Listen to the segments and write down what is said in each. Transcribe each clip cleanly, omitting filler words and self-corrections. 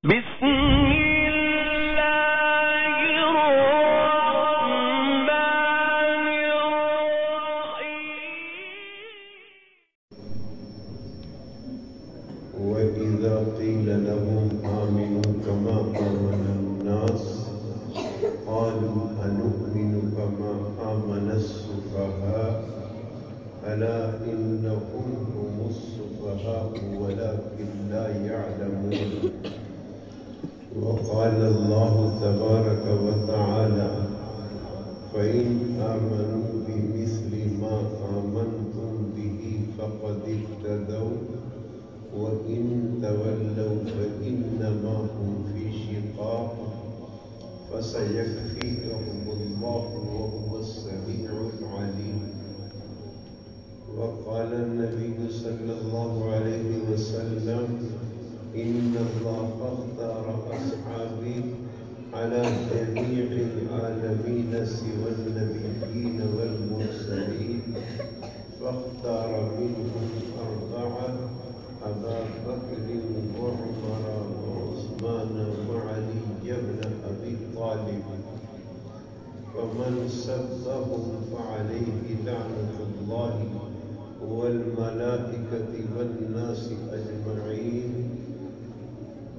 بسم الله الرحمن الرحيم وإذا قيل لهم آمنوا كما آمن الناس قالوا أنؤمن كما آمن السفهاء ألا إنهم هم السفهاء ولكن لا يعلمون وقال الله تبارك وتعالى فإن آمنوا بمثل ما آمنتم به فقد اهتدوا وإن تولوا فإنما هم في شقاق فسيكفيكهم الله وهو السميع العليم وقال النبي صلى الله عليه وسلم إن الله اختار أصحابي على جميع العالمين سوى النبيين والمرسلين فاختار منهم أربعة أبا بكر وعمر وعثمان وعلي بن أبي طالب فمن سبهم فعليه لعنة الله والملائكة والناس أجمعين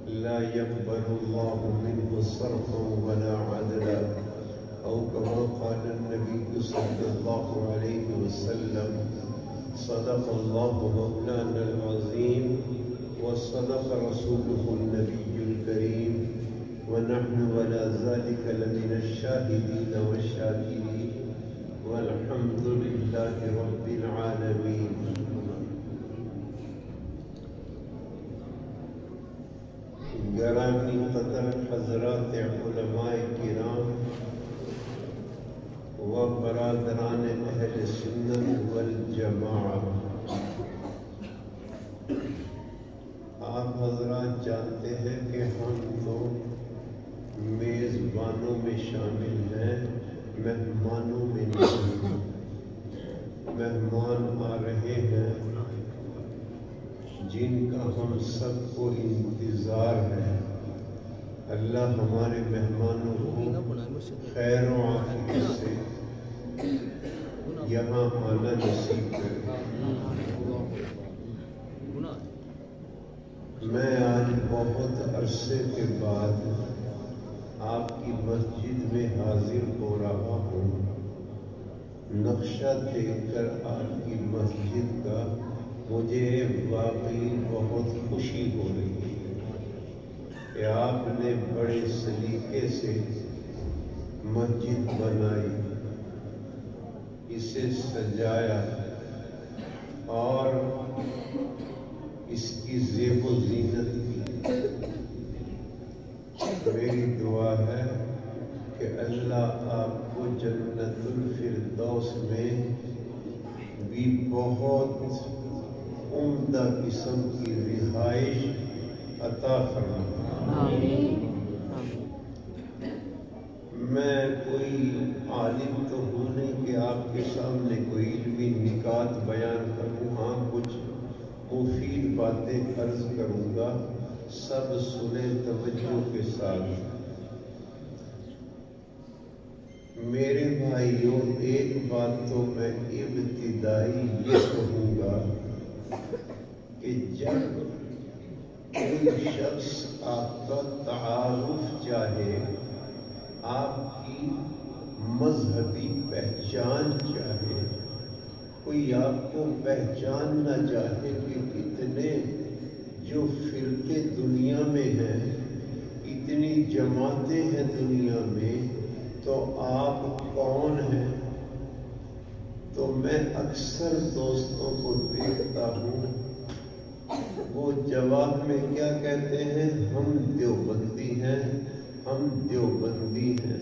لا يقبل الله منه صرفا ولا عدلا أو كما قال النبي صلى الله عليه وسلم صدق الله مولانا العظيم وصدق رسوله النبي الكريم ونحن ولا ذلك لمن الشاهدين والشاكرين والحمد لله رب العالمين گرامی قدر حضرات علماء کرام و برادران اہل سنت والجماعت، آپ حضرات جانتے ہیں کہ ہم تو میزبانوں میں شامل ہیں، مہمانوں میں نہیں۔ مہمان آ رہے ہیں جن کا ہم سب کو انتظار ہے۔ اللہ ہمارے مہمانوں کو خیر و عافیت سے یہاں آنا نصیب کرے۔ میں آج بہت عرصے کے بعد آپ کی مسجد میں حاضر ہو رہا ہوں۔ نقشہ دیکھ کر آپ کی مسجد کا مجھے واقعی بہت خوشی ہو رہی ہے کہ آپ نے بڑے سلیقے سے مسجد بنائی، اسے سجایا اور اس کی زیب و زینت کی۔ میری دعا ہے کہ اللہ آپ کو جنت الفردوس میں بھی بہت عمدہ قسم کی رہائش عطا فرمائے۔ میں کوئی عالم تو ہوں نہیں کہ آپ کے سامنے کوئی علمی نکات بیان کروں، ہاں کچھ مفید باتیں عرض کروں گا، سب سنیں توجہ کے ساتھ۔ میرے بھائیوں، ایک بات تو میں ابتدائی یہ کہوں گا کہ جب کوئی شخص آپ کا تعارف چاہے، آپ کی مذہبی پہچان چاہے، کوئی آپ کو پہچاننا چاہے کہ اتنے جو فرقے دنیا میں ہیں، اتنی جماعتیں ہیں دنیا میں، تو آپ کون ہیں؟ تو میں اکثر دوستوں کو دیکھتا ہوں، وہ جواب میں کیا کہتے ہیں؟ ہم دیوبندی ہیں، ہم دیوبندی ہیں۔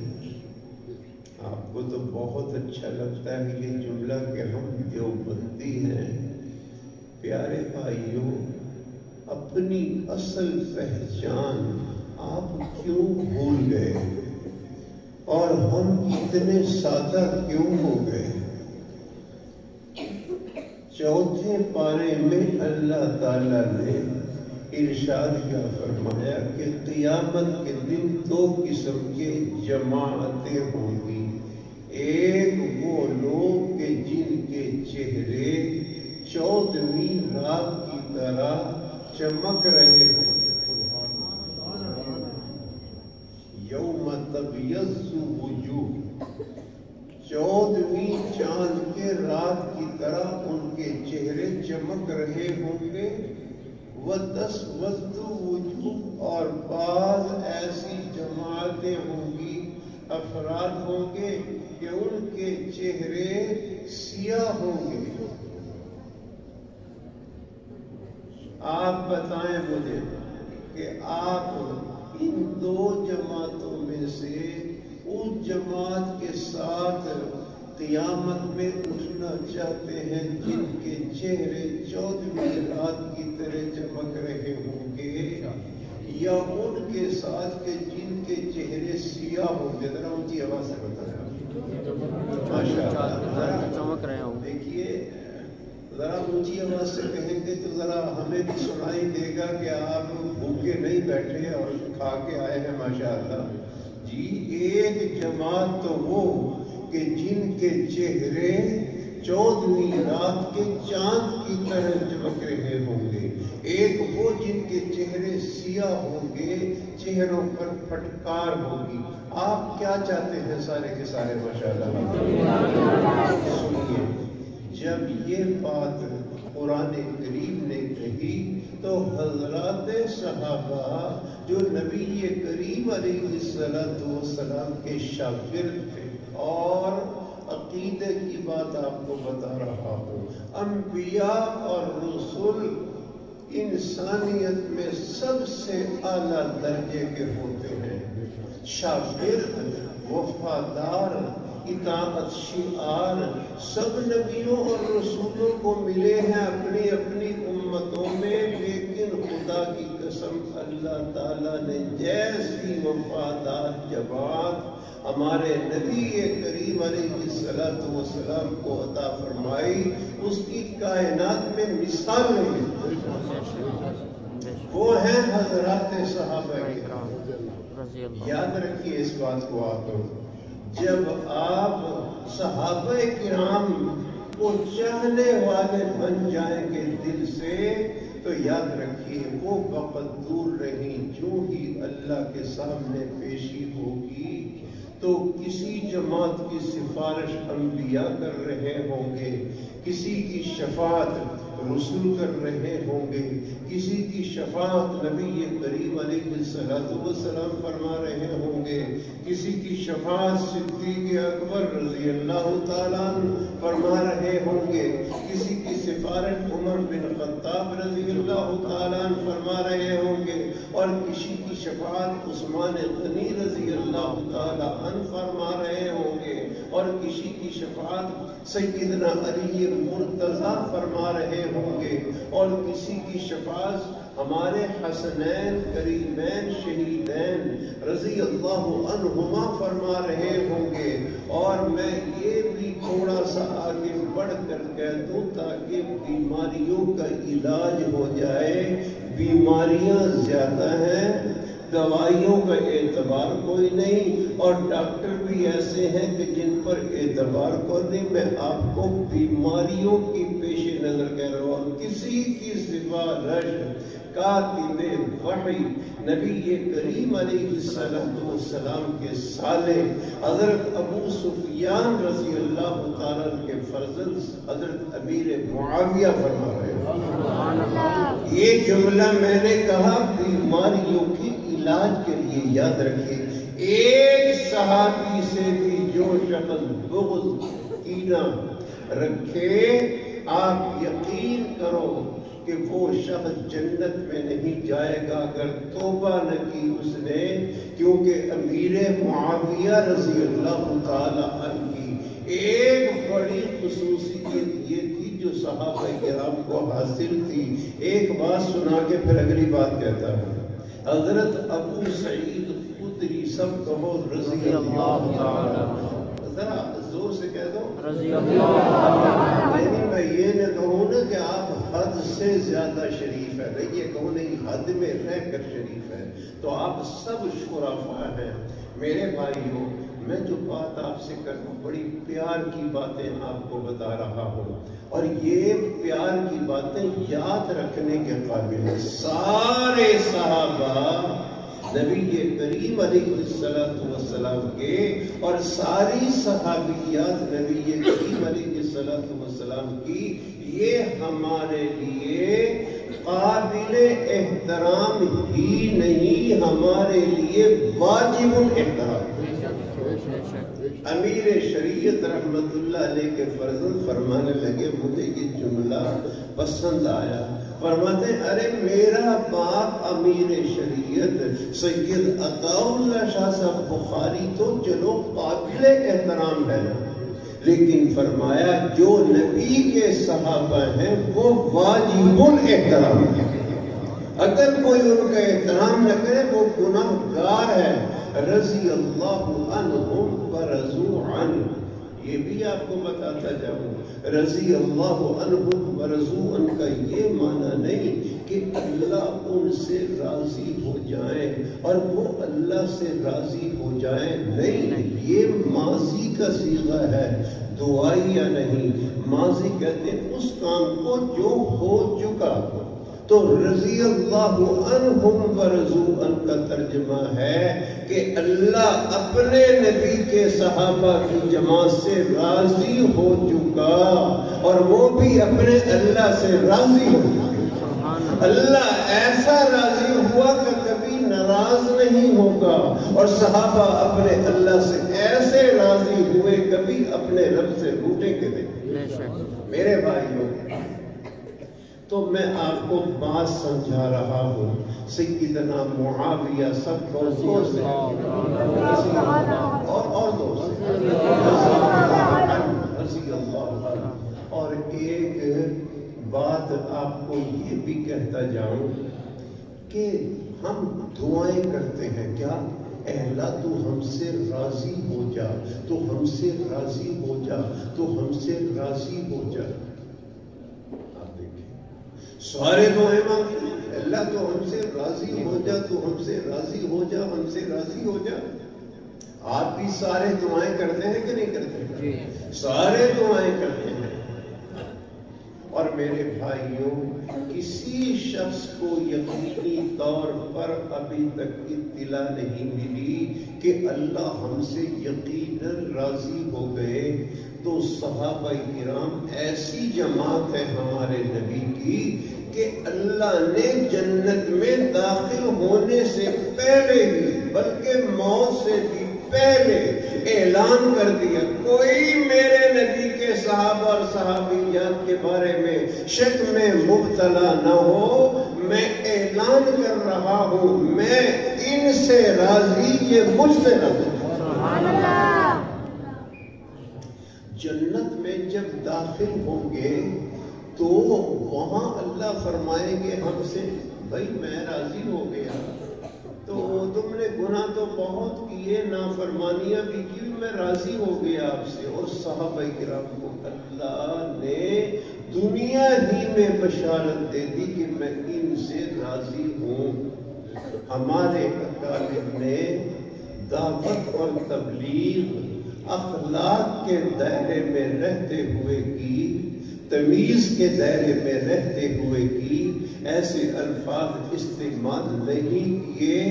آپ کو تو بہت اچھا لگتا ہے یہ جملہ کہ ہم دیوبندی ہیں۔ پیارے بھائیوں، اپنی اصل پہچان آپ کیوں بھول گئے اور ہم اتنے سادہ کیوں ہو گئے؟ چوتھے پارے میں اللہ تعالیٰ نے ارشاد کیا فرمایا کہ قیامت کے دن دو قسم کے جماعتیں ہوں گی. ایک وہ لوگ کہ جن کے چہرے 14ویں رات کی طرح چمک رہے ہوں گے. یوم تبیض وجوہ، 14ویں چاند کے رات کی طرح ان کے چہرے چمک رہے ہوں گے. وَتَسْوَدُّ وُجُوهٌ، اور بعض ایسی جماعتیں ہوں گی، افراد ہوں گے کہ ان کے چہرے سیاہ ہوں گے. آپ بتائیں مجھے کہ آپ ان دو جماعتوں میں سے اس جماعت کے ساتھ قیامت میں اٹھنا چاہتے ہیں جن کے چہرے 14ویں رات کی طرح چمک رہے ہوں گے، یا ان کے ساتھ کہ جن کے چہرے سیاہ ہوں گے؟ ذرا اونچی آواز سے بتائیں. ماشاءاللہ چمک رہے ہوں. دیکھیے ذرا اونچی آواز سے کہیں گے تو ذرا ہمیں بھی سنائی دے گا کہ آپ بھوکے نہیں بیٹھے اور کھا کے آئے ہیں. ماشاءاللہ جی. ایک جماعت تو وہ کہ جن کے چہرے 14ویں رات کے چاند کی طرح چمک رہے ہوں گے. ایک وہ جن کے چہرے سیاہ ہوں گے، چہروں پر پھٹکار ہوگی. آپ کیا چاہتے ہیں سارے کے سارے؟ ماشاءاللہ سنیے، جب یہ بات قرآن کریم نے کہی تو حضرات صحابہ جو نبی کریم علیہ السلام کے شاگرد تھے، اور عقیدے کی بات آپ کو بتا رہا ہوں، انبیاء اور رسول انسانیت میں سب سے اعلیٰ درجے کے ہوتے ہیں. شاگرد، وفادار، اطاعت شعار سب نبیوں اور رسولوں کو ملے ہیں اپنی اپنی امتوں میں، لیکن خدا کی قسم اللہ تعالیٰ نے جیسی وفادار جماعت ہمارے نبی کریم علیہ السلام کو عطا فرمائی، اس کی کائنات میں مثال نہیں. وہ ہیں حضرات صحابہ کرام. یاد رکھیے اس بات کو. آپ جب آپ صحابہ کرام کو چاہنے والے بن جائیں گے دل سے، تو یاد رکھیے وہ وقت دور نہیں. جو ہی اللہ کے سامنے پیشی ہوگی تو کسی جماعت کی سفارش انبیاء کر رہے ہوں گے، کسی کی شفاعت رسول کر رہے ہوں گے، کسی کی شفاعت نبی کریم علیہ السلام فرما رہے ہوں گے، کسی کی شفاعت صدیق اکبر رضی اللہ تعالیٰ فرما رہے ہوں گے، کسی کی سفارش عمر بن خطاب رضی اللہ تعالیٰ فرما رہے ہوں گے، اور کسی کی شفاعت عثمان غنی رضی اللہ تعالیٰ فرما رہے ہوں گے، اور کسی کی شفاعت سیدنا علی مرتضیٰ فرما رہے ہوں گے، اور کسی کی شفاعت ہمارے حسنین کریمین شہیدین رضی اللہ عنہما فرما رہے ہوں گے. اور میں یہ بھی تھوڑا سا آگے بڑھ کر کہہ دوں تاکہ بیماریوں کا علاج ہو جائے. بیماریاں زیادہ ہیں، دوائیوں کا اعتبار کوئی نہیں، اور ڈاکٹر بھی ایسے ہیں کہ جن پر اعتبار کو نہیں. میں آپ کو بیماریوں کی پیش نظر کہہ رہا ہوں. اور کسی کی سفارش کاتب وحی نبی کریم علیہ السلام کے سالے حضرت ابو سفیان رضی اللہ تعالیٰ کے فرزند حضرت امیر معاویہ فرما رہے ہیں. یہ جملہ میں نے کہا بیماریوں کی علاج کے لیے. یاد رکھیے ایک صحابی سے بھی جو شخص بغض کینہ رکھے، آپ یقین کرو کہ وہ شخص جنت میں نہیں جائے گا اگر توبہ نہ کی اس نے. کیونکہ امیر معاویہ رضی اللہ تعالی عنہ کی ایک بڑی خصوصیت یہ تھی جو صحابہ کرام کو حاصل تھی. ایک بات سنا کے پھر اگلی بات کہتا ہوں. حضرت ابو سعید خدری، سب کہو رضی اللہ تعالی. ذرا زور سے کہہ دو رضی اللہ. نہیں میں یہ نہ کہوں نا کہ آپ حد سے زیادہ شریف ہے نہیں، یہ کہو نہیں حد میں رہ کر شریف ہے. تو آپ سب شرفا ہیں میرے بھائیوں. میں جو بات آپ سے کروں بڑی پیار کی باتیں آپ کو بتا رہا ہوں، اور یہ پیار کی باتیں یاد رکھنے کے قابل ہیں. سارے صحابہ نبی کریم علیہ السلام کے اور ساری صحابیات نبی کریم علیہ السلام کی، یہ ہمارے لیے قابل احترام ہی نہیں، ہمارے لیے واجب الاحترام. امیر شریعت رحمت اللہ علیہ کے فرزند فرمانے لگے، مجھے یہ جملہ پسند آیا. فرماتے ہیں ارے میرا باپ امیر شریعت سید عطا اللہ شاہ صاحب بخاری تو چلو قابل احترام ہے، لیکن فرمایا جو نبی کے صحابہ ہیں وہ واجب الاحترام ہے. اگر کوئی ان کا احترام نہ کرے وہ گناہ گار ہے. رضی اللہ عنہم ورضوا عنہ، یہ بھی آپ کو بتاتا جاؤں. رضی اللہ عنہم ورضوا عنہ کا یہ معنی نہیں کہ اللہ ان سے راضی ہو جائیں اور وہ اللہ سے راضی ہو جائیں، نہیں، یہ ماضی کا صیغہ ہے، دعائیہ نہیں. ماضی کہتے ہیں اس کام کو جو ہو چکا. تو رضی اللہ عنہم ورضوا عنہ کا ترجمہ ہے کہ اللہ اپنے نبی کے صحابہ کی جماعت سے راضی ہو چکا اور وہ بھی اپنے اللہ سے راضی ہو چکا. اللہ ایسا راضی ہوا کہ کبھی ناراض نہیں ہوگا، اور صحابہ اپنے اللہ سے ایسے راضی ہوئے کبھی اپنے رب سے روٹے کے نہیں. میرے بھائیوں، تو میں آپ کو بات سمجھا رہا ہوں. سیدنا معاویہ سب کو دوست ہیں اور دوست رضی اللہ عنہ. اور ایک بات آپ کو یہ بھی کہتا جاؤں کہ ہم دعائیں کرتے ہیں کیا، اے اللہ تو ہم سے راضی ہو جا، تو ہم سے راضی ہو جا، تو ہم سے راضی ہو جا. سارے دعائیں مانگتے ہیں اللہ تو ہم سے راضی ہو جا، تو ہم سے راضی ہو جا، ہم سے راضی ہو جا. آپ بھی سارے دعائیں کرتے ہیں کہ نہیں کرتے؟ سارے دعائیں کرتے ہیں. اور میرے بھائیوں، کسی شخص کو یقینی طور پر ابھی تک اطلاع نہیں ملی کہ اللہ ہم سے یقیناً راضی ہو گئے. تو صحابہ کرام ایسی جماعت ہے ہمارے نبی کی کہ اللہ نے جنت میں داخل ہونے سے پہلے ہی، بلکہ موت سے بھی پہلے اعلان کر دیا، کوئی میرے نبی کے صحابہ اور صحابیات کے بارے میں شک میں مبتلا نہ ہو. میں اعلان کر رہا ہوں میں ان سے راضی، یہ مجھ سے راضی. جنت میں جب داخل ہوں گے تو وہاں اللہ فرمائیں گے ہم سے، بھائی میں راضی ہو گیا، تو تم نے گناہ تو بہت کیے، نافرمانیاں بھی کی، میں راضی ہو گیا آپ سے. اور صحابہ کرام کو اللہ نے دنیا ہی میں بشارت دے دی کہ میں ان سے راضی ہوں. ہمارے اکابر نے دعوت اور تبلیغ اخلاق کے دائرے میں رہتے ہوئے کی، تمیز کے دائرے میں رہتے ہوئے کی. ایسے الفاظ استعمال نہیں کیے.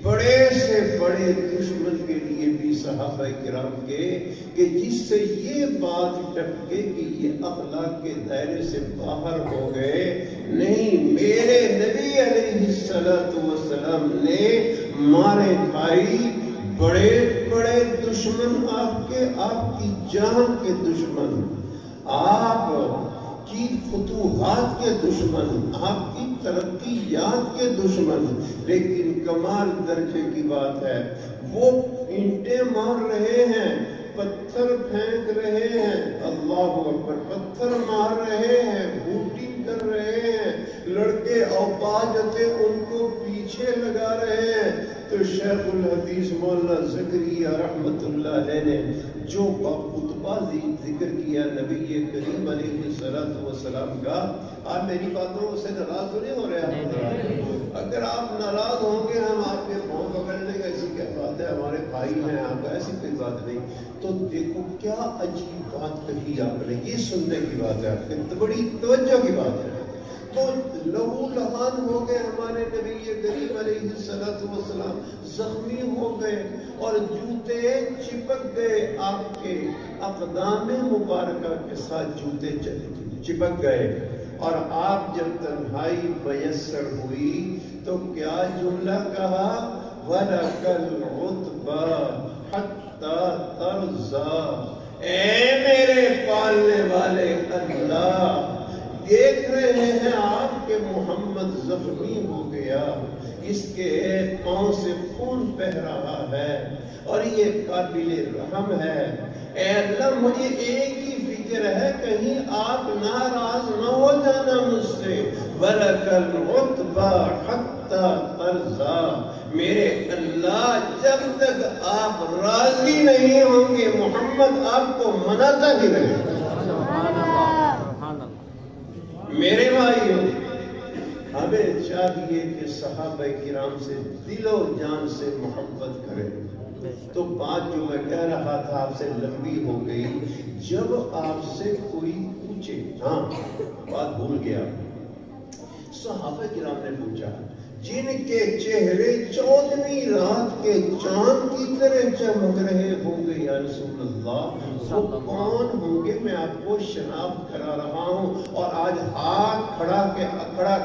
بڑے سے بڑے دشمن کے لیے بھی صحابہ کرام کے کہ جس سے یہ بات ٹپکے کہ یہ اخلاق کے دائرے سے باہر ہو گئے، نہیں، میرے نبی علیہ السلام نے مارے کھائی. بڑے بڑے دشمن آپ کی جان کے دشمن، آپ کی فتوحات کے دشمن، آپ کی ترقیات کے دشمن، لیکن کمال درجے کی بات ہے وہ اینٹیں مار رہے ہیں، پتھر پھینک رہے ہیں، اللہ اکبر، پتھر مار رہے ہیں، بوٹی کر رہے ہیں، لڑکے اوپاج تھے ان کو پیچھے لگا رہے ہیں، تو شیخ الحدیث مولانا زکریا رحمت اللہ علیہ نے جو خطبہ ذکر کیا نبی کریم علیہ السلام کا، آپ میری باتوں سے ناراض تو نہیں ہو رہے ہیں؟ اگر آپ ناراض ہوں گے ہم آپ کے پاؤں پکڑنے کا ایسی کیا بات ہے، ہمارے بھائی ہیں آپ کا، ایسی کوئی بات نہیں۔ تو دیکھو کیا عجیب بات کہی آپ نے، یہ سننے کی بات ہے، آپ کے بڑی توجہ کی بات ہے۔ تو لہو لہان ہو گئے ہمارے نبی کریم علیہ السلام، زخمی ہو گئے اور جوتے چپک گئے، آپ کے اقدام مبارکہ کے ساتھ جوتے چپک گئے، اور آپ جب تنہائی میسر ہوئی تو کیا جملہ کہا؟ وَلَكَ الْعُتْبَى حَتَّى تَرْضَى، اے میرے پالنے والے اللہ، دیکھ رہے ہیں آپ کے محمد زخمی ہو گیا، اس کے پاؤں سے خون بہ رہا ہے اور یہ قابل رحم ہے، اے اللہ مجھے ایک ہی فکر ہے کہیں آپ ناراض نہ ہو جانا مجھ سے، وَلَكَ الْعُتْبَى حَتَّى تَرْضَى، میرے اللہ جب تک آپ راضی نہیں ہوں گے محمد آپ کو مناتا ہی رہے۔ میرے بھائیوں، ہمیں چاہیے کہ صحابہ کرام سے دل و جان سے محبت کریں۔ تو بات جو میں کہہ رہا تھا آپ سے لمبی ہو گئی، جب آپ سے کوئی پوچھے، ہاں بات بھول گیا، صحابہ کرام نے پوچھا جن کے چہرے 14ویں رات کے چاند کی طرح چمک رہے ہوں گے یا رسول اللہ، وہ کون ہوں گے؟ میں آپ کو شناخت کرا رہا ہوں اور آج ہاتھ کھڑا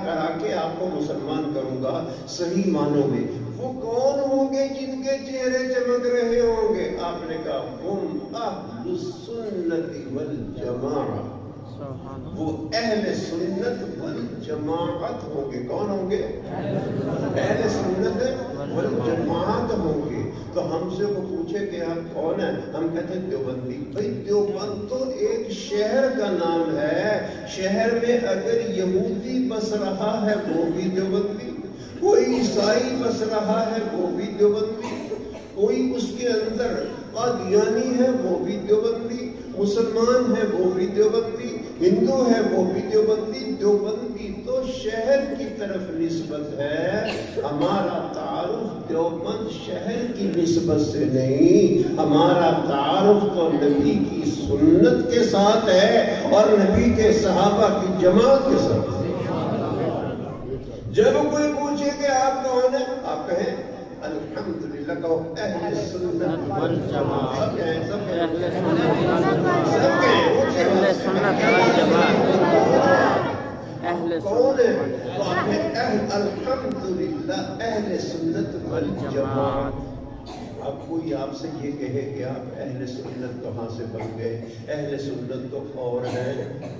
کرا کے آپ کو مسلمان کروں گا صحیح معنوں میں۔ وہ کون ہوں گے جن کے چہرے چمک رہے ہوں گے؟ آپ نے کہا ہم اہل السنت والجماعہ، وہ اہل سنت والجماعت ہوں گے۔ کون ہوں گے؟ اہل سنت والجماعت ہوں گے۔ تو ہم سے وہ پوچھے کہ آپ کون ہیں؟ ہم کہتے ہیں دیوبندی۔ بھئی دیوبند تو ایک شہر کا نام ہے، شہر میں اگر یہودی بس رہا ہے وہ بھی دیوبندی، کوئی عیسائی بس رہا ہے وہ بھی دیوبندی، کوئی اس کے اندر قادیانی ہے وہ بھی دیوبندی، مسلمان ہے وہ بھی دیوبندی، ہندو ہے وہ بھی دیوبندی۔ دیوبندی تو شہر کی طرف نسبت ہے، ہمارا تعارف دیوبند شہر کی نسبت سے نہیں، ہمارا تعارف تو نبی کی سنت کے ساتھ ہے اور نبی کے صحابہ کی جماعت کے ساتھ۔ جب کوئی پوچھے کہ آپ کون ہیں، آپ کہیں الحمدللہ، کہو اہل سنت والجماعت۔ سب کہیں، سب کہیں، اہل سنت والجماعت۔ کون ہے؟ تو آپ نے الحمدللہ اہل سنت والجماعت۔ اب کوئی آپ سے یہ کہے کہ آپ اہل سنت کہاں سے بن گئے، اہل سنت تو اور ہیں،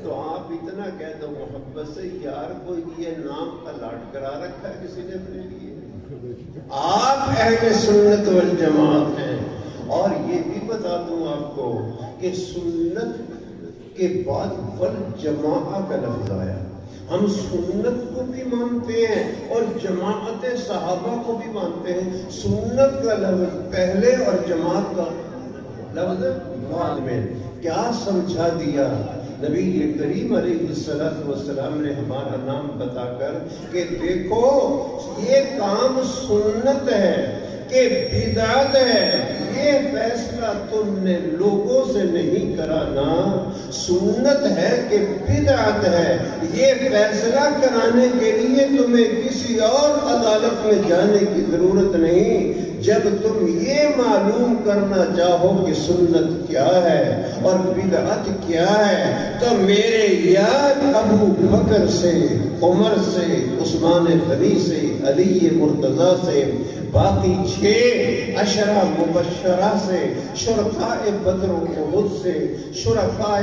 تو آپ اتنا کہہ دو محبت سے، یار کوئی یہ نام الاٹ کرا رکھا ہے کسی نے اپنے لیے؟ آپ اہل سنت والجماعت ہیں۔ اور یہ بھی بتا دوں آپ کو کہ سنت کے بعد والجماعت کا لفظ آیا، ہم سنت کو بھی مانتے ہیں اور جماعت صحابہ کو بھی مانتے ہیں۔ سنت کا لفظ پہلے اور جماعت کا لفظ بعد میں۔ کیا سمجھا دیا نبی کریم علیہ السلام نے ہمارا نام بتا کر کہ دیکھو یہ کام سنت ہے کہ بدعت ہے، یہ فیصلہ تم نے لوگوں سے نہیں کرانا، سنت ہے کہ بدعت ہے، یہ فیصلہ کرانے کے لیے تمہیں کسی اور عدالت میں جانے کی ضرورت نہیں۔ جب تم یہ معلوم کرنا چاہو کہ سنت کیا ہے اور بدعت کیا ہے تو میرے یاد ابو بکر سے، عمر سے، عثمان غنی سے، علی مرتضیٰ سے، باقی 6 عشرہ مبشرہ سے، شرکاء بدر و احد سے، شرکاء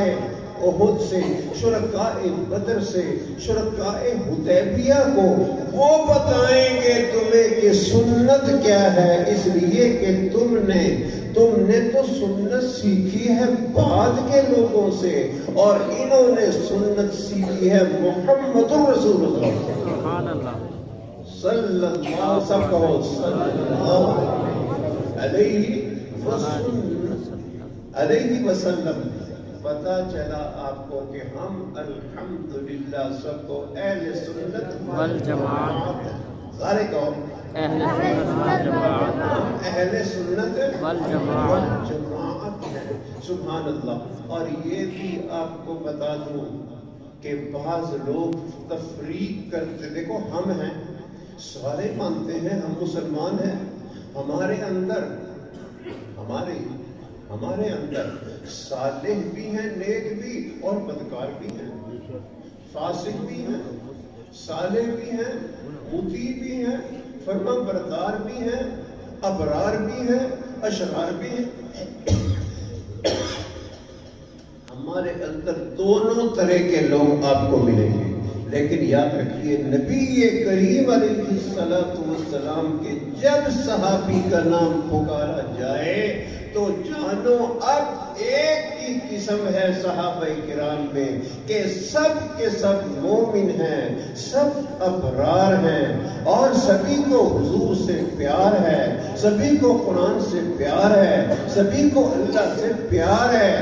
احد سے، شرکاء بدر سے، شرکاء حدیبیہ کو وہ بتائیں گے تمہیں کہ سنت کیا ہے، اس لیے کہ تم نے تو سنت سیکھی ہے بعد کے لوگوں سے، اور انہوں نے سنت سیکھی ہے محمد رسول اللہ سبحان اللہ صلی اللہ علیہ وسلم۔ پتا چلا آپ کو کہ ہم الحمدللہ سب کو اہل سنت والجماعت، سارے کہو اہل سنت والجماعت، ہم اہل سنت والجماعت ہیں۔ سبحان اللہ۔ اور یہ بھی آپ کو بتا دوں کہ بعض لوگ تفریق کرتے، دیکھو ہم ہیں سارے مانتے ہیں ہم مسلمان ہیں، ہمارے اندر صالح بھی ہیں، نیک بھی اور بدکار بھی ہیں، فاسق بھی ہیں، صالح بھی ہیں، مطیع بھی ہیں، فرما بردار بھی ہیں، ابرار بھی ہیں، اشرار بھی ہیں۔ ہمارے اندر دونوں طرح کے لوگ آپ کو ملیں گے، لیکن یاد رکھیے نبی کریم علیہ السلام کے جب صحابی کا نام پکارا جائے تو جانو اب ایک ہی قسم ہے صحابہ کرام میں کہ سب کے سب مومن ہیں، سب ابرار ہیں، اور سبھی کو حضور سے پیار ہے، سبھی کو قرآن سے پیار ہے، سبھی کو اللہ سے پیار ہے۔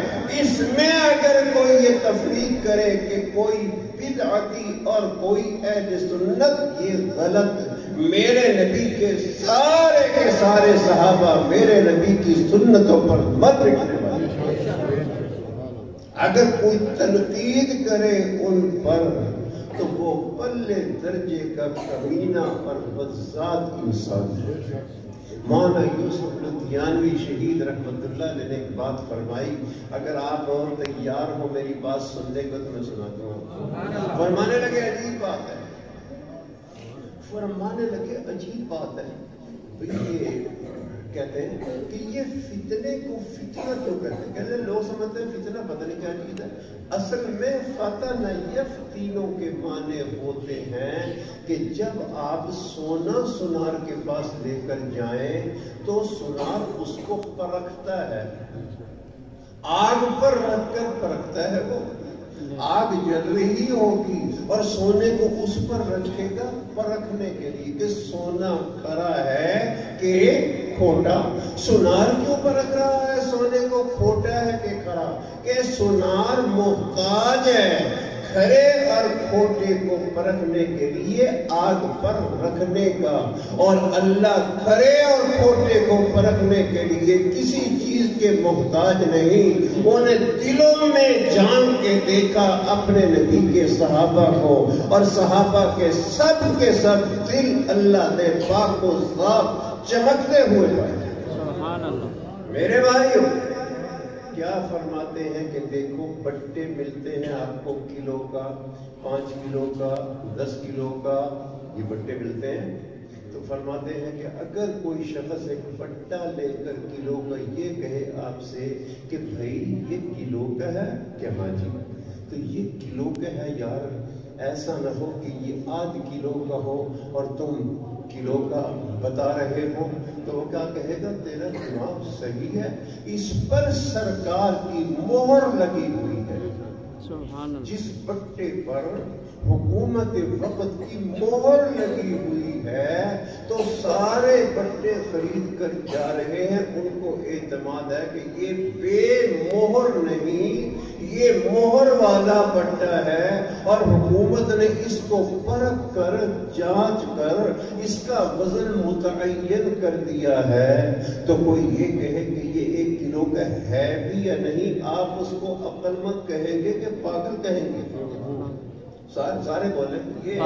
اس میں اگر کوئی یہ تفریق کرے کہ کوئی بدعتی اور کوئی اہل سنت، یہ غلط۔ میرے نبی کے سارے صحابہ میرے نبی کی سنتوں پر مت رکھنے والے، اگر کوئی تنقید کرے ان پر تو وہ پلے درجے کا کمینہ اور بدذات انسان ہے۔ مولانا یوسف لدھیانوی شہید رحمت اللہ علیہ نے ایک بات فرمائی، اگر آپ اور تیار ہو میری بات سننے کو تو میں سناتا ہوں۔ فرمانے لگے عجیب بات ہے، فرمانے لگے عجیب بات ہے، یہ کہتے ہیں کہ یہ فتنے کو فتنہ کیوں کہتے ہیں؟ کہتے ہیں لوگ سمجھتے ہیں فتنہ پتہ نہیں کیا چیز ہے، اصل میں فتن یفتینوں کے معنی ہوتے ہیں کہ جب آپ سونا سنار کے پاس لے کر جائیں تو سنار اس کو پرکھتا ہے، آگ پر رکھ کر پرکھتا ہے، وہ آگ جل رہی ہوگی اور سونے کو اس پر رکھے گا پرکھنے کے لیے کہ سونا کھرا ہے کہ کھوٹا۔ سونار کیوں پرکھ رہا ہے سونے کو، کھوٹا ہے کہ کھرا؟ کہ سونار محتاج ہے کھرے اور کھوٹے کو پرکھنے کے لیے آگ پر رکھنے کا، اور اللہ کھرے اور کھوٹے کو پرکھنے کے لیے کسی چیز کے محتاج نہیں۔ انہیں دلوں میں جان کے دیکھا اپنے نبی کے صحابہ کو، اور صحابہ کے سب دل اللہ نے پاک و صاف چمکتے ہوئے پائے۔ سبحان اللہ۔ میرے بھائیو کیا فرماتے ہیں کہ دیکھو بٹے ملتے ہیں آپ کو کلو کا، 5 کلو کا، 10 کلو کا، یہ بٹے ملتے ہیں، تو فرماتے ہیں کہ اگر کوئی شخص ایک بٹا لے کر کلو کا یہ کہے آپ سے کہ بھائی یہ کلو کا ہے کہ ہاں جی، تو یہ کلو کا ہے یار، ایسا نہ ہو کہ یہ آدھ کلو کا ہو اور تم کلو کا بتا رہے ہو، تو وہ کیا کہے گا؟ تیرا دماغ صحیح ہے، اس پر سرکار کی مہر لگی ہوئی ہے۔ جس بٹے پر حکومت وقت کی مہر لگی ہوئی ہے تو سارے بٹے خرید کر جا رہے ہیں، ان کو اعتماد ہے کہ یہ بے مہر نہیں، یہ مہر والا بٹا ہے، اور حکومت نے اس کو پرکھ کر جانچ کر اس کا وزن متعین کر دیا ہے۔ تو کوئی یہ کہے کہ یہ 1 کلو کا ہے بھی یا نہیں، آپ اس کو عقل مند کہیں گے کہ پاگل کہیں گے؟ سارے بولے یہ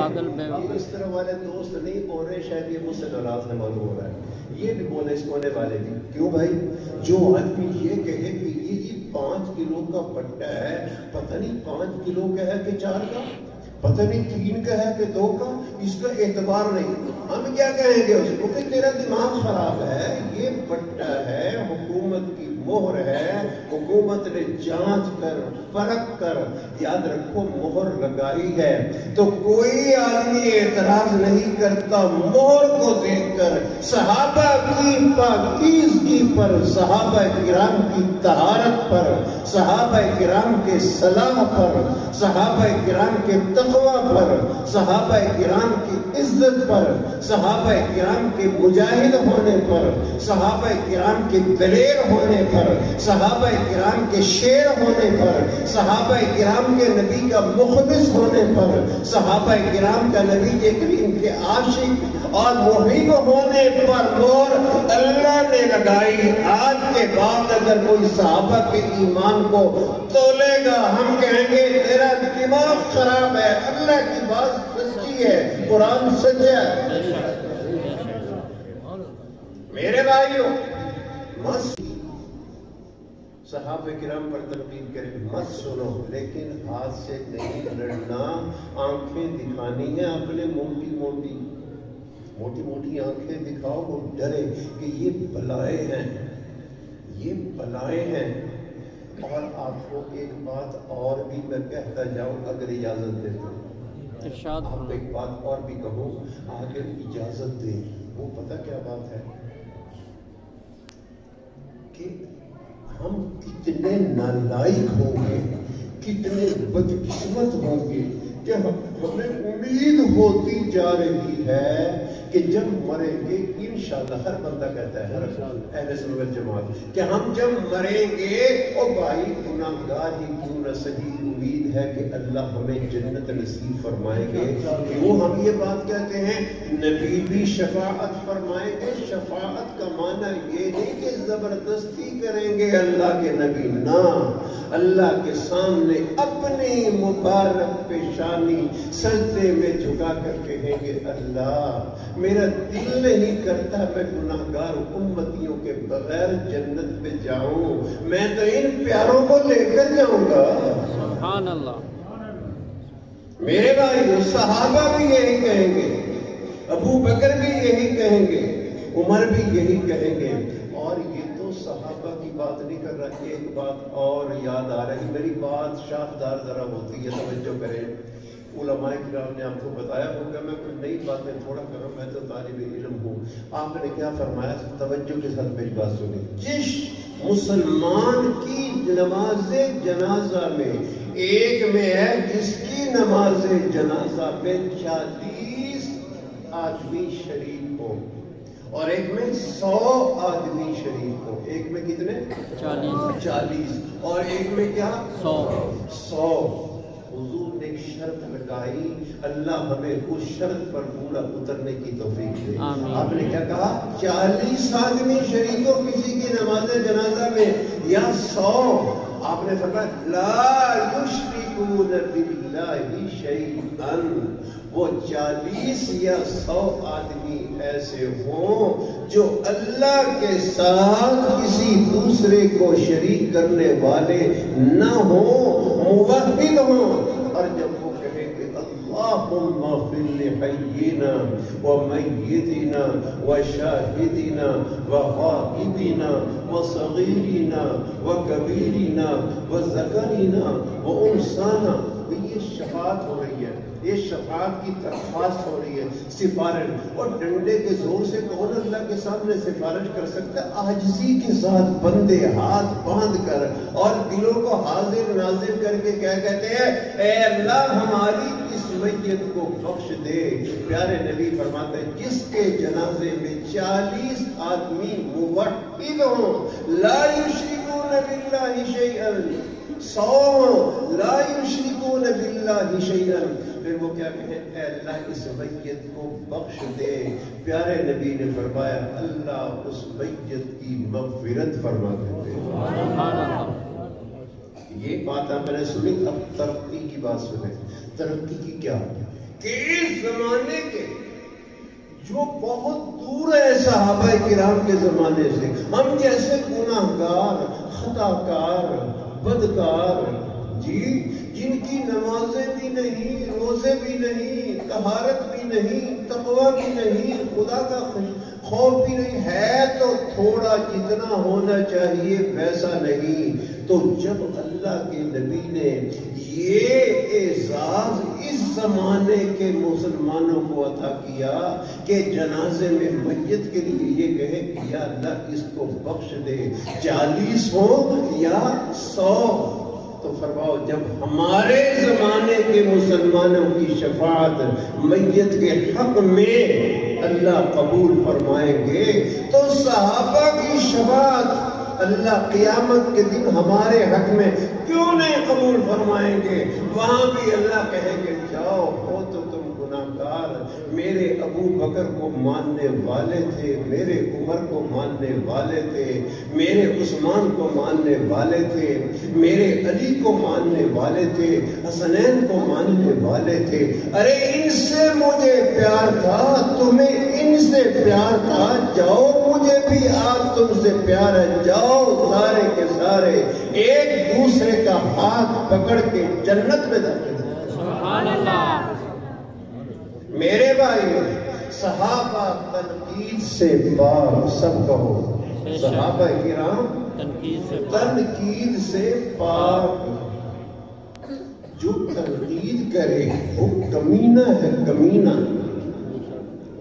اس طرح والے دوست نہیں بول رہے، شاید یہ مجھ سے ناراض ہے معلوم ہو رہا ہے، یہ بھی بولے اس کونے والے بھی۔ کیوں بھائی؟ جو آدمی یہ کہے کہ یہ 5 کلو کا بٹا ہے، پتہ نہیں 5 کلو کا ہے کہ 4 کا، پتہ نہیں 3 کا ہے کہ 2 کا، اس کا اعتبار نہیں، ہم کیا کہیں گے اس کو کہ تیرا دماغ خراب ہے، یہ بٹا ہے، حکومت کی مہر ہے، حکومت نے جانچ کر پرکھ کر یاد رکھو مہر لگائی ہے تو کوئی آدمی اعتراض نہیں کرتا مہر کو دیکھ کر صحابہ کی پاکیزگی پر، صحابہ کرام کی طہارت پر، صحابہ کرام کے صلاح پر، صحابہ کرام کے تقوی پر، صحابہ کرام کی عزت پر، صحابہ کرام کے مجاہد ہونے پر، صحابہ کرام کے دلیر ہونے پر، صحابہ کرام کے شیر ہونے پر، صحابہ کرام کے نبی کا مخلص ہونے پر، صحابہ کرام کا نبی کریم کے عاشق اور محب ہونے پر مہر اللہ نے لگائی۔ آج کے بعد اگر کوئی صحابہ کے ایمان کو تولے گا ہم کہیں گے تیرا دماغ خراب ہے، اللہ کی بات سچی ہے، قرآن سچ ہے۔ میرے بھائیوں مت صحابہ کرام پر تنقید کرے، مت سنو، لیکن ہاتھ سے نہیں لڑنا، آنکھیں دکھانی ہیں اپنے موٹی آنکھیں دکھاؤ، وہ ڈرے کہ یہ بلائیں ہیں، یہ بلائیں ہیں۔ اور آپ کو ایک بات اور بھی میں کہتا جاؤں اگر اجازت دے تو آپ ایک بات اور بھی کہوں اگر اجازت دے، وہ پتہ کیا بات ہے کہ ہم کتنے نالائق ہوں گے، کتنے بدقسمت ہوں گے کہ ہمیں امید ہوتی جا رہی ہے کہ جب مریں گے انشاءاللہ، ہر بندہ کہتا ہے، ہر اہل سنت والجماعت، کہ ہم جب مریں گے او بھائی گناہگار ہی کیوں نہ صحیح، امید ہے کہ اللہ ہمیں جنت نصیب فرمائیں گے۔ کیوں ہم یہ بات کہتے ہیں؟ نبی بھی شفاعت فرمائیں گے۔ شفاعت کا معنی یہ نہیں کہ زبردستی کریں گے اللہ کے نبی، نہ، اللہ کے سامنے اپنی مبارک پیشانی سجدے میں جھکا کر کہیں گے اللہ میرا دل نہیں کرتا میں گناہگار امتیوں کے بغیر جنت میں جاؤں، میں تو ان پیاروں کو لے کر جاؤں گا۔ سبحان اللہ۔ میرے بھائی صحابہ بھی یہی کہیں گے، ابو بکر بھی یہی کہیں گے، عمر بھی یہی کہیں گے۔ اور یہ تو صحابہ کی بات نہیں کر رہا، ایک بات اور یاد آ رہی، میری بات شاخدار ذرا ہوتی ہے، توجہ کریں۔ علماء کرام نے آپ کو بتایا ہوگا، میں کوئی نئی باتیں تھوڑا کروں، میں تو طالب علم ہوں۔ آپ نے کیا فرمایا؟ توجہ کے ساتھ میری بات سنیں۔ جس مسلمان کی نماز جنازہ میں ایک میں ہے جس کی نماز جنازہ میں 40 آدمی شریک ہو اور ایک میں 100 آدمی شریک ہو، ایک میں کتنے؟ 40 اور ایک میں کیا؟ 100۔ حضور نے ایک شرط لگائی، اللہ ہمیں اس شرط پر پورا اترنے کی توفیق دے۔ آپ نے کیا کہا؟ 40 آدمی شریک ہو کسی کی نماز جنازہ میں یا 100۔ آپ نے فرمایا لا یشرکون باللہ شیئا، وہ 40 یا 100 آدمی ایسے ہوں جو اللہ کے ساتھ کسی دوسرے کو شریک کرنے والے نہ ہوں، موحد ہوں۔ اور جب وہ کہیں کہ اللہم اغفر لحینا ومیتنا وشاہدنا وغائبنا وصغیرنا وکبیرنا وذکرنا وانثانا، یہ شفاعت ہو رہی ہے، یہ شفاعت کی درخواست ہو رہی ہے، سفارش۔ اور ڈنڈے کے زور سے کون اللہ کے سامنے سفارش کر سکتا ہے؟ عاجزی کے ساتھ بندے ہاتھ باندھ کر اور دلوں کو حاضر ناظر کر کے کیا کہتے ہیں؟ اے اللہ ہماری اس میت کو بخش دے۔ پیارے نبی فرماتے ہیں جس کے جنازے میں 40 آدمی موحد ہوں، لا یشرکون باللہ شیئا، 100 لا یشرکون باللہ شیئا، پھر وہ کیا کہیں؟ اے اللہ اس میت کو بخش دے۔ پیارے نبی نے فرمایا اللہ اس میت کی مغفرت فرما دیتے ہیں۔ یہ بات آپ نے سنی، اب ترقی کی بات سنیں۔ ترقی کی کیا کہ اس زمانے کے جو بہت دور ہے صحابہ کرام کے زمانے سے، ہم جیسے گناہگار، خطاکار، بدکار، جن کی نمازیں بھی نہیں، روزے بھی نہیں، طہارت بھی نہیں، تقوی بھی نہیں، خدا کا خوف بھی نہیں ہے تو تھوڑا جتنا ہونا چاہیے ویسا نہیں. تو جب اللہ کے نبی نے یہ اعزاز اس زمانے کے مسلمانوں کو عطا کیا کہ جنازے میں میت کے لیے یہ کہے کہ یا اللہ اس کو بخش دے 40 ہو یا 100، تو فرماؤ جب ہمارے زمانے کے مسلمانوں کی شفاعت میت کے حق میں اللہ قبول فرمائیں گے تو صحابہ کی شفاعت اللہ قیامت کے دن ہمارے حق میں کیوں نہیں قبول فرمائیں گے؟ وہاں بھی اللہ کہیں گے جاؤ ہو تو تم گناہگار، میرے ابو بکر کو ماننے والے تھے، میرے عمر کو ماننے والے تھے، میرے عثمان کو ماننے والے تھے، میرے علی کو ماننے والے تھے، حسنین کو ماننے والے تھے. ارے ان سے مجھے پیار تھا، تمہیں ان سے پیار تھا، جاؤ مجھے بھی آپ تم سے پیار ہے، جاؤ سارے کے سارے ایک دوسرے کا ہاتھ پکڑ کے جنت میں داخل. سبحان اللہ. میرے بھائی صحابہ تنقید سے پاک، سب کہو صحابہ کرام تنقید سے پاک. جو تنقید کرے وہ کمینہ ہے، کمینہ.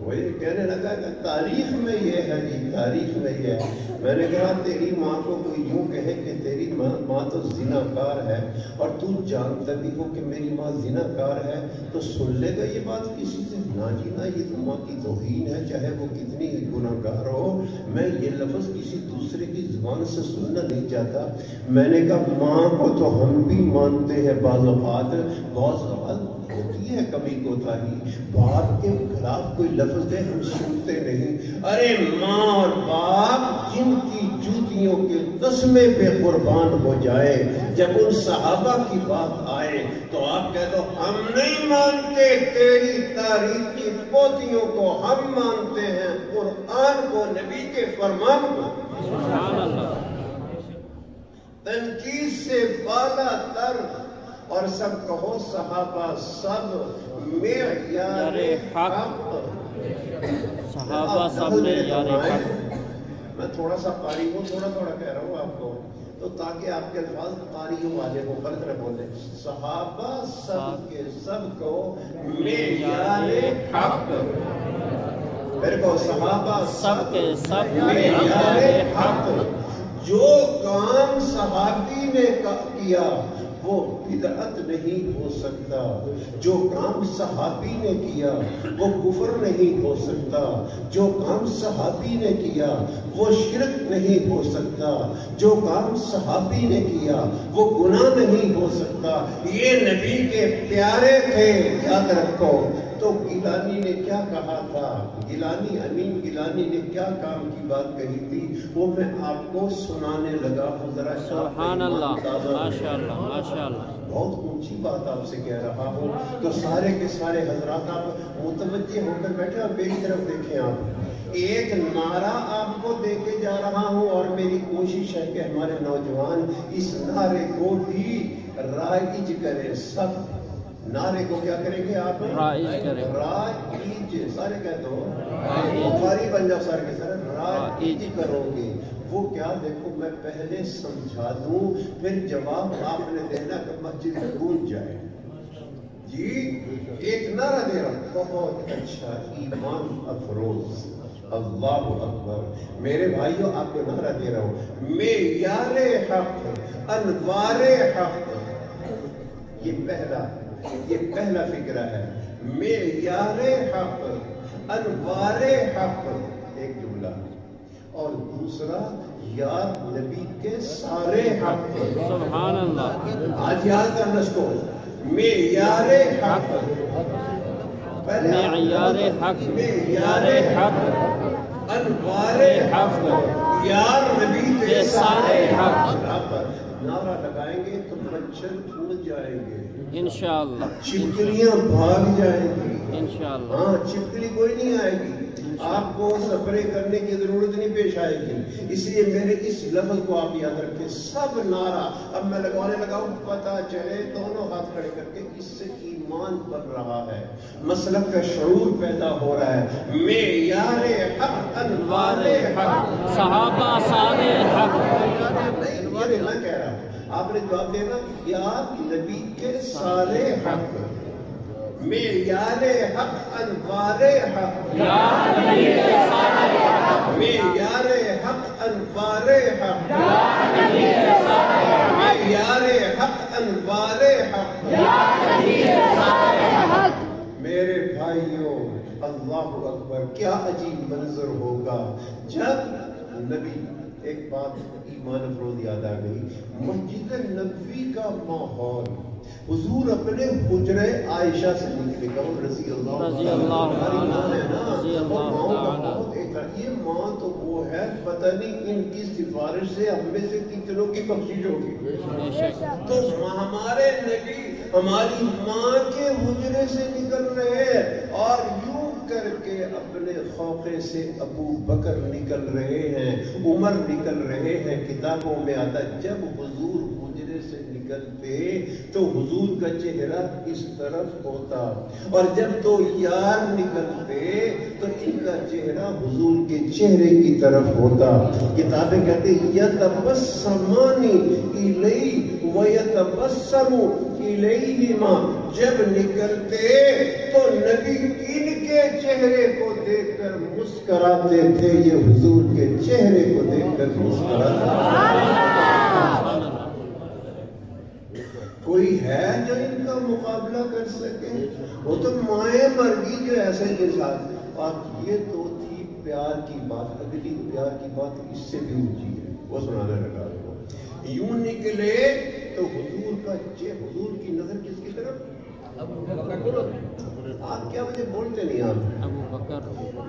وہی کہنے لگا کہ تاریخ میں یہ ہے جی، تاریخ میں یہ ہے. میں نے کہا تیری ماں کو کوئی یوں کہے کہ تیری ماں تو زناکار ہے اور تو جانتا بھی ہو کہ میری ماں زناکار ہے، تو سن لے گا یہ بات کسی سے؟ نہ جی نہ، یہ تو ماں کی توہین ہے چاہے وہ کتنی ہی گناہگار ہو. میں یہ لفظ کسی دوسرے کی زبان سے سننا نہیں چاہتا. میں نے کہا ماں کو تو ہم بھی مانتے ہیں، بعض اوقات ہوتی ہے کبھی کوتاہی، باپ کے خلاف کوئی لفظ ہے ہم سنتے نہیں. ارے ماں اور باپ جن کی جوتیوں کے قسمے پہ قربان ہو جائے، جب ان صحابہ کی بات آئے تو آپ کہہ دو ہم نہیں مانتے تیری تاریخ کی پوتیوں کو، ہم مانتے ہیں قرآن کو، نبی کے فرمان کو. سبحان اللہ. تنقید سے بالا تر. اور سب کہو صحابہ سب معیار حق. صحابہ سب معیار حق. میں تھوڑا سا قاری ہوں، تھوڑا کہہ رہا ہوں آپ کو، تو تاکہ آپ کے الفاظ قاریوں والے کو غلط نہ بولے. صحابہ سب کے سب کو معیار حق. میرے کو صحابہ سب کے سب معیار حق. جو کام صحابی نے کیا وہ بدعت نہیں ہو سکتا، جو کام صحابی نے کیا وہ کفر نہیں ہو سکتا، جو کام صحابی نے کیا وہ شرک نہیں ہو سکتا، جو کام صحابی نے کیا وہ گناہ نہیں ہو سکتا. یہ نبی کے پیارے تھے، یاد رکھو. تو گیلانی نے کیا کہا تھا؟ گیلانی، امین گیلانی نے کیا کام کی بات کہی تھی وہ میں آپ کو سنانے لگا ہوں. ذرا سبحان اللہ، ماشاء اللہ ماشاء اللہ. بہت اونچی بات آپ سے کہہ رہا ہوں، تو سارے کے سارے حضرات آپ متوجہ ہو کر بیٹھے اور میری طرف دیکھیں. آپ ایک نعرہ آپ کو دے کے جا رہا ہوں اور میری کوشش ہے کہ ہمارے نوجوان اس نعرے کو بھی رائج کریں. سب نعرے کو کیا کریں گے آپ؟ رائج کریں. رائج. سارے کہہ دو بخاری بن جاؤ سارے کے سارے. رائج کرو گے. وہ کیا؟ دیکھو میں پہلے سمجھا دوں پھر جواب آپ نے دینا کہ مسجد گونج جائے. جی ایک نعرہ دے رہا ہوں، بہت اچھا، ایمان افروز، اللہ اکبر. میرے بھائیوں آپ کو نعرہ دے رہا ہوں، معیار حق، انوار حق. یہ پہلا فکرہ ہے. معیار حق، انوار حق، ایک جملہ. اور دوسرا یار نبی کے سارے حق. سبحان اللہ. آج یاد کرنا اس کو. معیار حق، معیار حق، معیار حق، انوار حق، یار نبی کے سارے حق. نعرہ لگائیں گے تو مچھر اڑ جائیں گے انشاءاللہ، چھپکلیاں بھاگ جائیں گی انشاءاللہ. ہاں چھپکلی کوئی نہیں آئے گی. آپ کو صبر کرنے کی ضرورت نہیں پیش آئے گی. اس لیے میرے اس لفظ کو آپ یاد رکھیں, سب نعرہ اب میں لگوانے لگا ہوں, پتہ چلے دونوں ہاتھ کھڑے کر کے اس سے ایمان بن رہا ہے, مسلک کا شعور پیدا ہو رہا ہے. معیار حق انوار حق, صحابہ صالح حق. یہ میں کہہ رہا ہوں, آپ نے جواب دینا یا نبی کے صالح حق, معیار حق انوار حق, معیار حق انوار حق, معیار حق انوار حق. میرے بھائیوں, اللہ اکبر, کیا عجیب منظر ہوگا جب نبی, ایک بات ایمان افروز یاد آ گئی, مسجد نبوی کا ماحول, حضور اپنے حجرے عائشہ سے نکلے گا, رضی اللہ یہ ماں تو وہ ہے, پتہ نہیں ان کی سفارش سے ہم میں سے کتنوں کی بخشش ہوگی. تو ہمارے نبی ہماری ماں کے حجرے سے نکل رہے ہیں, اور یوں کر کے اپنے خوفے سے ابو بکر نکل رہے ہیں, عمر نکل رہے ہیں. کتابوں میں آتا جب حضور حجرے سے نکلتے تو حضور کا چہرہ اس طرف ہوتا, اور جب تو یار نکلتے تو ان کا چہرہ حضور کے چہرے کی طرف ہوتا. کتابیں کہتے یتبسمانی الیہ ویتبسم الیہما, جب نکلتے تو نبی ان کے چہرے کو دیکھ کر مسکراتے تھے, یہ حضور کے چہرے کو دیکھ کر مسکراتے تھے. کوئی ہے جو ان کا مقابلہ کر سکے؟ وہ تو مائیں مر گئی جو ایسے کے ساتھ. اور یہ تو تھی پیار کی بات, اگلی پیار کی بات اس سے بھی اونچی ہے, وہ سنانے لگا. یوں نکلے تو حضور کا حضور کی نظر کس کی طرف؟ آپ کیا مجھے بولتے نہیں آپ؟ ابو بکر.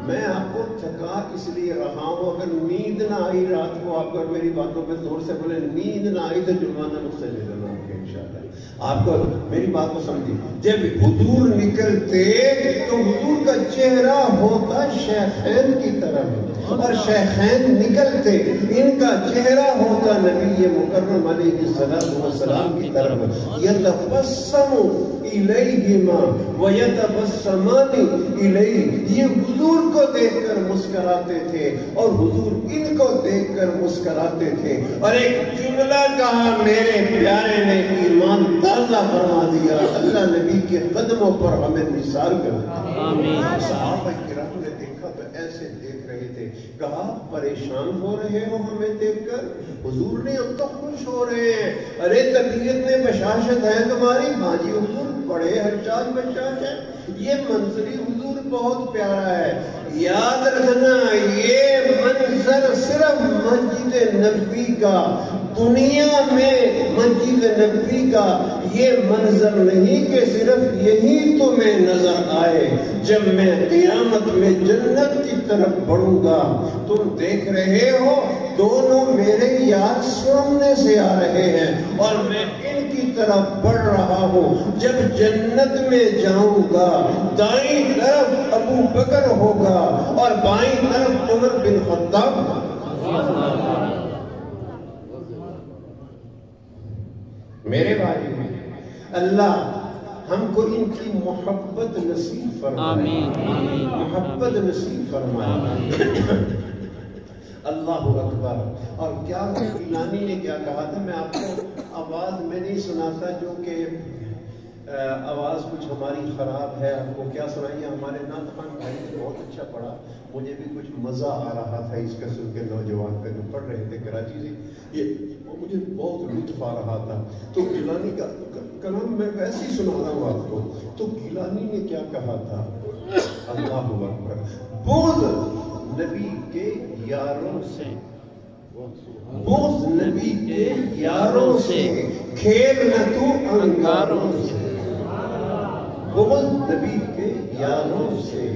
میں آپ کو تھکا اس لیے رہا ہوں, اگر نیند نہ آئی رات کو, آپ کو میری باتوں پہ زور سے بولے نیند نہ آئی تو جرمانہ مجھ سے لے لینا آپ کے انشاءاللہ. آپ کو میری بات کو سمجھیں, جب حضور نکلتے تو حضور کا چہرہ ہوتا شیخین کی طرف, اور شیخین نکلتے ان کا چہرہ ہوتا نبی مکرم علیہ السلام کی طرف. یتبسم الیہما ویتبسمان الیہ, یہ حضور کو دیکھ کر مسکراتے تھے اور حضور ان کو دیکھ کر مسکراتے تھے. اور ایک جملہ کہا میرے پیارے نے ایمان تازہ فرما دیا, اللہ نبی کے قدموں پر ہمیں نثار کر دیا. صحابہ کرام نے دیکھا تو ایسے دیکھ رہے تھے, کہا پریشان ہو رہے ہو ہمیں دیکھ کر؟ حضور نے ہم تو خوش ہو رہے ہیں. ارے طبیعت میں بشاشت ہے تمہاری؟ ہاں جی حضور بڑے حجاج بشاش ہے. یہ منظری حضور بہت پیارا ہے. یاد رکھنا یہ منظر صرف مسجد نبوی کا, دنیا میں مسجد نبوی کا یہ منظر نہیں کہ صرف یہی تمہیں نظر آئے. جب میں قیامت میں جنت کی طرف بڑھوں گا, تم دیکھ رہے ہو دونوں میرے یار سامنے سے آ رہے ہیں اور میں ان کی طرف بڑھ رہا ہوں. جب جنت میں جاؤں گا دائیں طرف ابو بکر ہوگا اور بائیں طرف عمر بن خطاب. میرے بھائی, اللہ ہم کو ان کی محبت نصیب فرمائے, محبت نصیب فرمائے. اللہ اکبر. اور کیا گیلانی نے کیا کہا تھا, میں آپ کو آواز میں نہیں سناتا جو کہ آواز کچھ ہماری خراب ہے, آپ کو کیا سنائیے. ہمارے نعت خوان بھائی نے بہت اچھا پڑھا, مجھے بھی کچھ مزہ آ رہا تھا اس کا سن کے. نوجوان کا جو پڑھ رہے تھے کراچی سے, یہ مجھے بہت لطف آ رہا تھا. تو گیلانی کا کلام میں ویسے ہی سنا رہا ہوں آپ کو. تو گیلانی نے کیا کہا تھا, اللہ اکبر, بغض نبی کے یاروں سے, بغض نبی کے یاروں سے, کھیل نہ تو انگاروں سے. بغض نبی کے یاروں سے,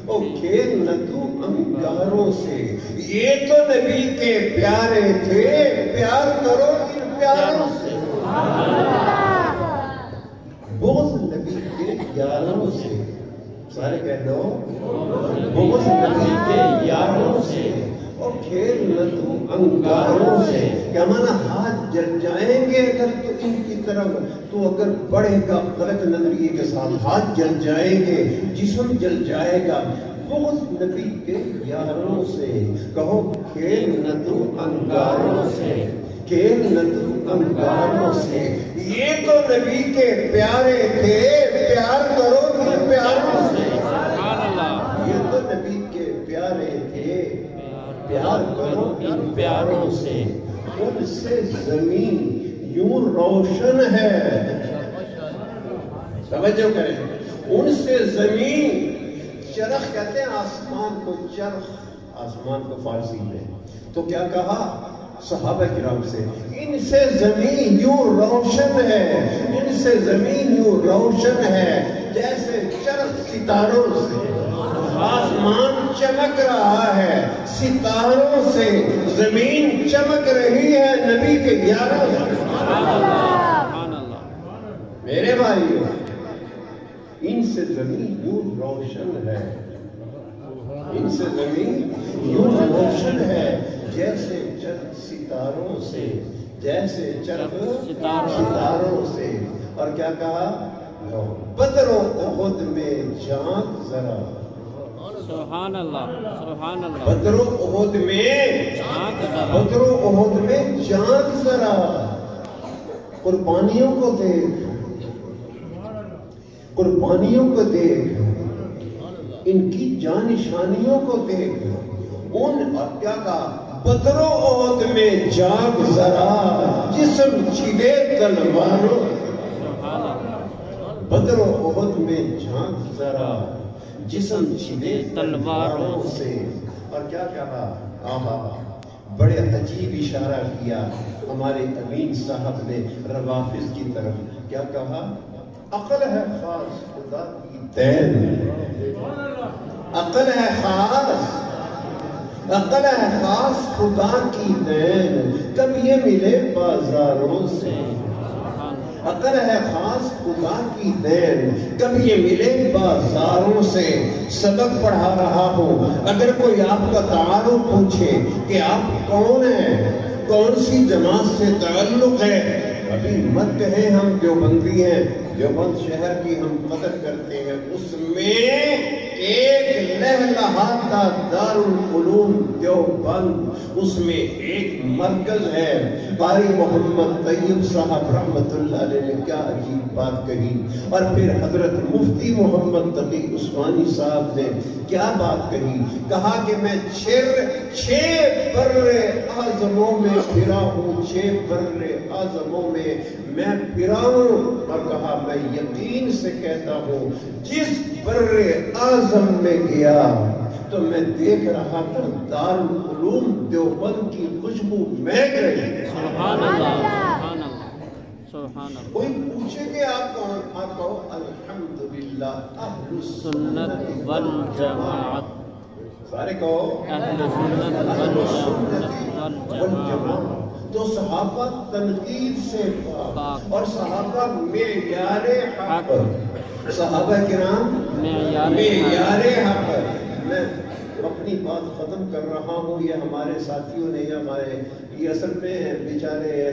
او کھیل نہ تو انگاروں سے. یہ تو نبی کے پیارے تھے, پیار کرو ان پیاروں سے. بغض نبی کے یاروں سے, سارے کہہ دو بغض نبی کے یاروں سے اور کھیل نہ تو انگاروں سے. کیا مانا ہاتھ جل جائیں گے اگر تو ان کی طرف تو اگر بڑھے گا غلط نظریے کے ساتھ ہاتھ جل جائیں گے جسم جل جائے گا. بغض نبی کے یاروں سے کہو کھیل نہ تو انگاروں سے کھیل نہ تو انگاروں سے. یہ تو نبی کے پیارے تھے پیار کرو ان پیاروں سے. یہ تو نبی کے پیارے تھے پیار کرو ان پیاروں سے. ان سے زمین یوں روشن ہے توجہ کریں. ان سے زمین چرخ کہتے ہیں آسمان کو چرخ آسمان کو فارسی میں تو کیا کہا صحابہ کرام سے ان سے زمین یوں روشن ہے ان سے زمین یوں روشن ہے جیسے چرخ ستاروں سے. آسمان چمک رہا ہے ستاروں سے زمین چمک رہی ہے نبی کے یاروں سے. میرے بھائیو ان سے زمین یوں روشن ہے ان سے زمین یوں روشن ہے جیسے چرخ ستاروں سے جیسے چرخ ستاروں سے. اور کیا کہا بدر و احد میں جھانک ذرا. سبحان اللہ سبحان اللہ. بدر و احد میں جھانک ذرا. قربانیوں کو دیکھ قربانیوں کو دیکھ ان کی جانشانیوں کو دیکھ. ان اور کیا کہا بدر و احد میں جھانک ذرا جسم چھلے تلواروں. بدر و احد میں جھانک ذرا جسم چھلے تلواروں سے. اور کیا کہا آہا بڑے عجیب اشارہ کیا ہمارے امین صاحب نے روافض کی طرف. کیا کہا عقل ہے خاص خدا کی دین. عقل ہے خاص خدا کی دین کب یہ ملے بازاروں سے. عقل ہے خاص خدا کی دین کب یہ ملے بازاروں سے. سبق پڑھا رہا ہوں اگر کوئی آپ کا تعارف پوچھے کہ آپ کون ہیں کون سی جماعت سے تعلق ہے ابھی مت کہیں ہم دیوبندی ہیں دیوبند شہر کی ہم قدر کرتے ہیں. اس میں ایک لہلہاتا دارالعلوم دیوبند اس میں ایک مرکز ہے. قاری محمد طیب صاحب رحمت اللہ علیہ نے کیا عجیب بات کہی. اور پھر حضرت مفتی محمد تقی عثمانی صاحب نے کیا بات کہی. کہا کہ میں 6 بر اعظموں میں پھرا ہوں 6 بر اعظموں میں میں پھرا ہوں. اور کہا میں یقین سے کہتا ہوں جس بر اعظم میں گیا تو میں دیکھ رہا تھا دارالعلوم دیوبند کی خوشبو مہک رہی. سبحان اللہ سبحان اللہ سبحان اللہ. کوئی پوچھے کہ آپ کون آپ کہو الحمدللہ اہل سنت والجماعت. سارے کہو اہل سنت والجماعت. تو صحابہ تنقید سے پاک اور صحابہ معیار حق. صحابہ کرام معیار حق. میں اپنی بات ختم کر رہا ہوں. یہ ہمارے ساتھیوں نے یہ اصل میں بیچارے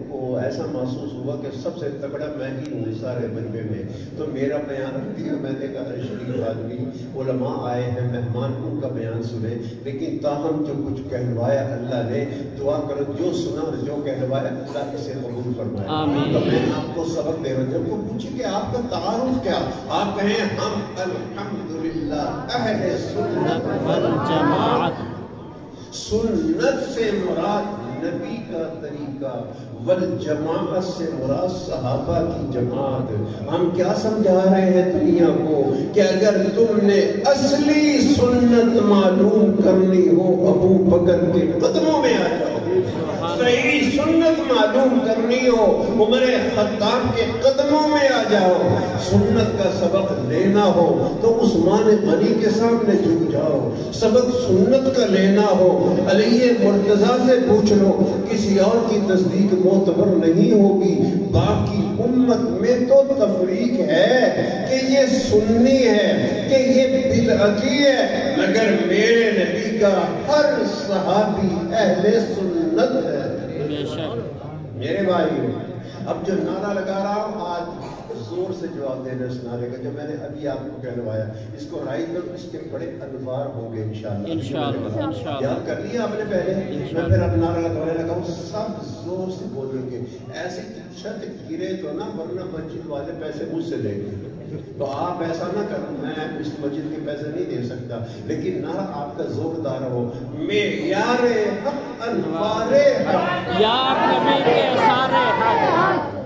کو ایسا محسوس ہوا کہ سب سے تگڑا میں ہی ہوں سارے مجمع میں. تو میرا بیان رکھ دیا. میں نے کہا شریف آدمی علماء آئے ہیں مہمان ان کا بیان سنے لیکن تاہم جو کچھ کہلوایا اللہ نے دعا کرو جو سنا اور جو کہلوایا اللہ اسے قبول فرمائے. تو میں آپ کو سبق دے رہا ہوں. جب کو پوچھے کہ آپ کا تعارف کیا آپ کہیں ہم الحمدللہ اہل سنت والجماعت. سنت سے مراد نبی کا طریقہ والجماعت سے مراد صحابہ کی جماعت. ہم کیا سمجھا رہے ہیں دنیا کو کہ اگر تم نے اصلی سنت معلوم کرنی ہو ابو بکر کے قدموں میں آ جاؤ. صحیح سنت معلوم کرنی ہو عمر خطاب کے قدموں میں آ جاؤ، سنت کا سبق لینا ہو تو عثمان غنی کے سامنے جھک جاؤ، سبق سنت کا لینا ہو علی مرتضیٰ سے پوچھ لو، کسی اور کی تصدیق معتبر نہیں ہوگی۔ باقی امت میں تو تفریق ہے کہ یہ سنی ہے کہ یہ بدعتی ہے، مگر میرے نبی کا ہر صحابی اہل سنت ہے۔ میرے بھائی اب جو نعرہ لگا رہا ہوں آج زور سے جواب دینا اس نعرے کا جو میں نے ابھی آپ کو کہلوایا، اس کو رائٹ کر، اس کے بڑے انوار ہوں گے انشاءاللہ۔ یاد کر لیا آپ نے پہلے، میں پھر اب نعرہ لگانے لگا ہوں، سب زور سے بولیں گے، ایسے چھت گرے تو نا، ورنہ مسجد والے پیسے مجھ سے لیں گے، تو آپ ایسا نہ کرو، میں اس مسجد کے پیسے نہیں دے سکتا، لیکن نعرہ آپ کا زوردار ہو، معیار حق انوار حق، یا نبی کے سارے حق،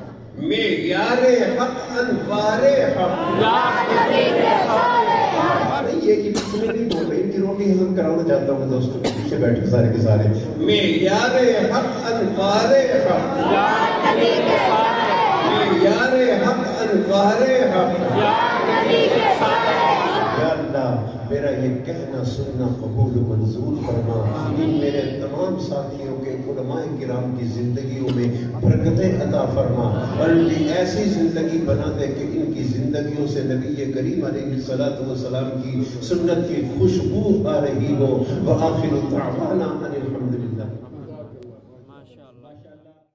معیار حق انوار حق، یا نبی کے سارے حق۔ یہ کہ کچھ میں نہیں بول رہی، ان کی روٹی ہضم کرانا چاہتا ہوں دوستوں، پیچھے بیٹھے سارے کے سارے، معیار حق انوار حق، یا نبی کے سارے حق، معیار حق انوار حق، یا نبی کے سارے حق۔ یا اللہ میرا یہ کہنا سننا قبول و منظور فرما، میرے تمام ساتھیوں کے علماء کرام کی زندگیوں میں برکتیں عطا فرما، اور ان کی ایسی زندگی بنا دے کہ ان کی زندگیوں سے نبی کریم علیہ الصلوۃ والسلام کی سنت کی خوشبو آ رہی ہو۔ وآخر دعوانا